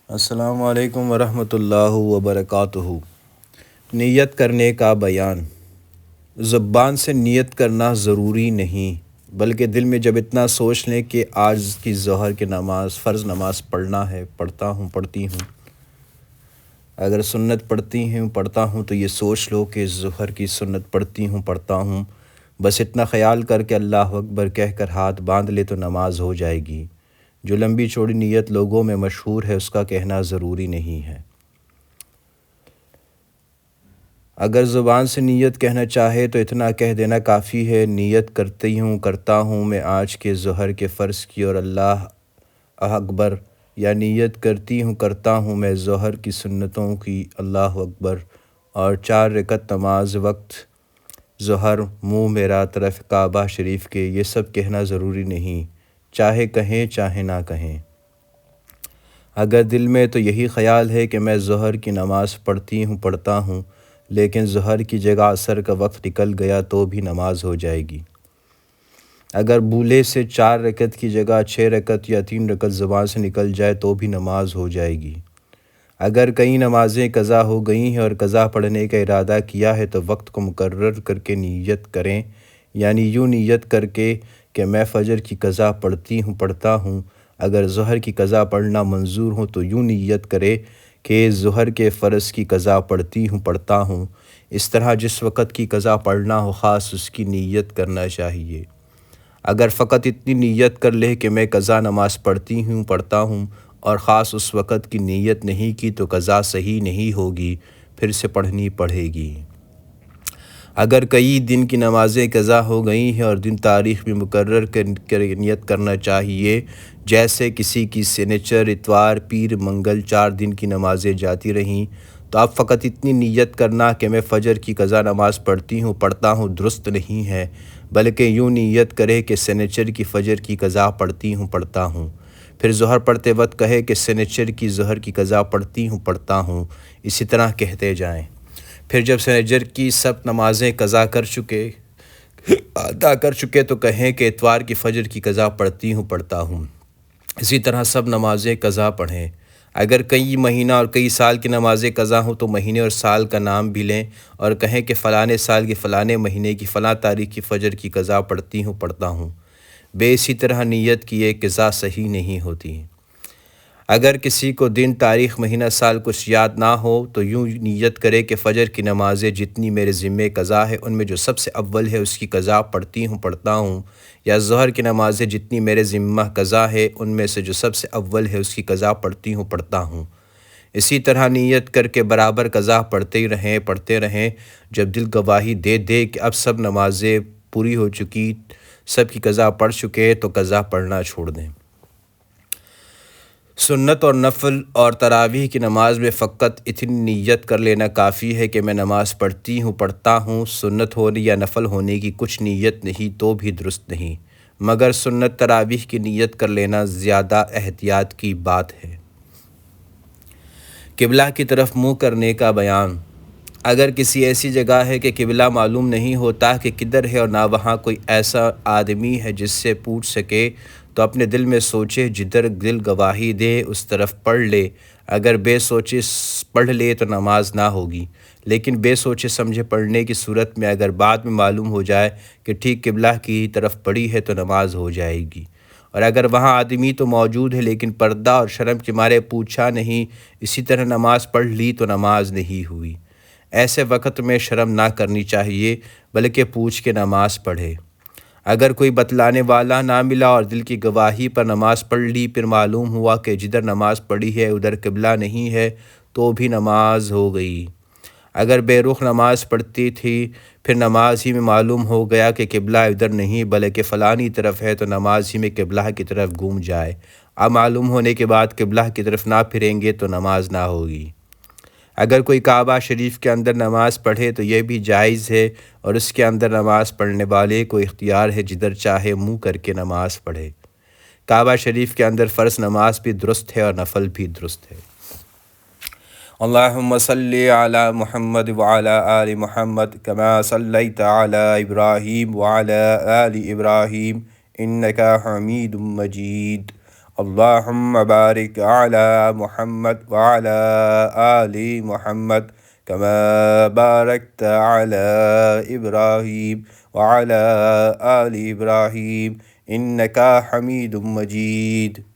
السلام علیکم ورحمۃ اللہ وبرکاتہ۔ نیت کرنے کا بیان۔ زبان سے نیت کرنا ضروری نہیں، بلکہ دل میں جب اتنا سوچ لیں کہ آج کی ظہر کی نماز فرض نماز پڑھنا ہے، پڑھتی ہوں۔ اگر سنت پڑھتا ہوں تو یہ سوچ لو کہ ظہر کی سنت پڑھتا ہوں، بس اتنا خیال کر کے اللہ اکبر کہہ کر ہاتھ باندھ لے تو نماز ہو جائے گی۔ جو لمبی چوڑی نیت لوگوں میں مشہور ہے اس کا کہنا ضروری نہیں ہے۔ اگر زبان سے نیت کہنا چاہے تو اتنا کہہ دینا کافی ہے، نیت کرتا ہوں میں آج کے ظہر کے فرض کی اور اللہ اکبر، یا نیت کرتا ہوں میں ظہر کی سنتوں کی، اللہ اکبر، اور 4 رکعت نماز وقت ظہر، منہ میرا طرف کعبہ شریف کے، یہ سب کہنا ضروری نہیں، چاہے کہیں چاہے نہ کہیں۔ اگر دل میں تو یہی خیال ہے کہ میں ظہر کی نماز پڑھتا ہوں، لیکن ظہر کی جگہ عصر کا وقت نکل گیا تو بھی نماز ہو جائے گی۔ اگر بھولے سے 4 رکعت کی جگہ 6 رکعت یا 3 رکعت زبان سے نکل جائے تو بھی نماز ہو جائے گی۔ اگر کئی نمازیں قضا ہو گئی ہیں اور قضا پڑھنے کا ارادہ کیا ہے تو وقت کو مقرر کر کے نیت کریں، یعنی یوں نیت کر کے کہ میں فجر کی قضا پڑھتا ہوں۔ اگر ظہر کی قضا پڑھنا منظور ہو تو یوں نیت کرے کہ ظہر کے فرض کی قضا پڑھتا ہوں۔ اس طرح جس وقت کی قضا پڑھنا ہو خاص اس کی نیت کرنا چاہیے۔ اگر فقط اتنی نیت کر لے کہ میں قضا نماز پڑھتا ہوں اور خاص اس وقت کی نیت نہیں کی تو قضا صحیح نہیں ہوگی، پھر سے پڑھنی پڑے گی۔ اگر کئی دن کی نمازیں قضا ہو گئی ہیں اور دن تاریخ بھی مقرر کر نیت کرنا چاہیے، جیسے کسی کی سنیچر، اتوار، پیر، منگل 4 دن کی نمازیں جاتی رہیں، تو آپ فقط اتنی نیت کرنا کہ میں فجر کی قضا نماز پڑھتا ہوں درست نہیں ہے، بلکہ یوں نیت کرے کہ سنیچر کی فجر کی قضا پڑھتا ہوں۔ پھر ظہر پڑھتے وقت کہے کہ سنیچر کی ظہر کی قضا پڑھتا ہوں، اسی طرح کہتے جائیں۔ پھر جب سنیچر کی سب نمازیں قضا ادا کر چکے تو کہیں کہ اتوار کی فجر کی قضا پڑھتا ہوں، اسی طرح سب نمازیں قضا پڑھیں۔ اگر کئی مہینہ اور کئی سال کی نمازیں قضا ہوں تو مہینے اور سال کا نام بھی لیں اور کہیں کہ فلاں سال کے فلاں مہینے کی فلاں تاریخ کی فجر کی قضا پڑھتا ہوں، اسی طرح نیت کیے قضا صحیح نہیں ہوتی۔ اگر کسی کو دن، تاریخ، مہینہ، سال کچھ یاد نہ ہو تو یوں نیت کرے کہ فجر کی نمازیں جتنی میرے ذمے قضا ہے ان میں جو سب سے اول ہے اس کی قضا پڑھتا ہوں، یا ظہر کی نمازیں جتنی میرے ذمہ قضا ہے ان میں سے جو سب سے اول ہے اس کی قضا پڑھتا ہوں۔ اسی طرح نیت کر کے برابر قضا پڑھتے رہیں۔ جب دل گواہی دے کہ اب سب نمازیں پوری ہو چکی، سب کی قضا پڑھ چکے تو قضا پڑھنا چھوڑ دیں۔ سنت اور نفل اور تراویح کی نماز میں فقط اتنی نیت کر لینا کافی ہے کہ میں نماز پڑھتا ہوں، سنت ہونے یا نفل ہونے کی کچھ نیت نہیں تو بھی درست نہیں، مگر سنت تراویح کی نیت کر لینا زیادہ احتیاط کی بات ہے۔ قبلہ کی طرف منہ کرنے کا بیان۔ اگر کسی ایسی جگہ ہے کہ قبلہ معلوم نہیں ہوتا کہ کدھر ہے اور نہ وہاں کوئی ایسا آدمی ہے جس سے پوچھ سکے، تو اپنے دل میں سوچے جدھر دل گواہی دے اس طرف پڑھ لے۔ اگر بے سوچے پڑھ لے تو نماز نہ ہوگی، لیکن بے سوچے سمجھے پڑھنے کی صورت میں اگر بعد میں معلوم ہو جائے کہ ٹھیک قبلہ کی طرف پڑھی ہے تو نماز ہو جائے گی، اور اگر وہاں آدمی تو موجود ہے لیکن پردہ اور شرم کے مارے پوچھا نہیں، اسی طرح نماز پڑھ لی تو نماز نہیں ہوئی۔ ایسے وقت میں شرم نہ کرنی چاہیے بلکہ پوچھ کے نماز پڑھے۔ اگر کوئی بتلانے والا نہ ملا اور دل کی گواہی پر نماز پڑھ لی، پھر معلوم ہوا کہ جدھر نماز پڑھی ہے ادھر قبلہ نہیں ہے تو بھی نماز ہو گئی۔ اگر بے رخ نماز پڑھتی تھی، پھر نماز ہی میں معلوم ہو گیا کہ قبلہ ادھر نہیں بلکہ فلانی طرف ہے تو نماز ہی میں قبلہ کی طرف گھوم جائے۔ اب معلوم ہونے کے بعد قبلہ کی طرف نہ پھریں گے تو نماز نہ ہوگی۔ اگر کوئی کعبہ شریف کے اندر نماز پڑھے تو یہ بھی جائز ہے، اور اس کے اندر نماز پڑھنے والے کو اختیار ہے جدھر چاہے منہ کر کے نماز پڑھے۔ کعبہ شریف کے اندر فرض نماز بھی درست ہے اور نفل بھی درست ہے۔ اللہم صلی علی محمد وعلی آل محمد کما صلیت علی ابراہیم وعلی آل ابراہیم انکا حمید مجید۔ اللهم بارك على محمد وعلى آل محمد كما باركت على إبراهيم وعلى آل إبراهيم إنك حميد مجيد.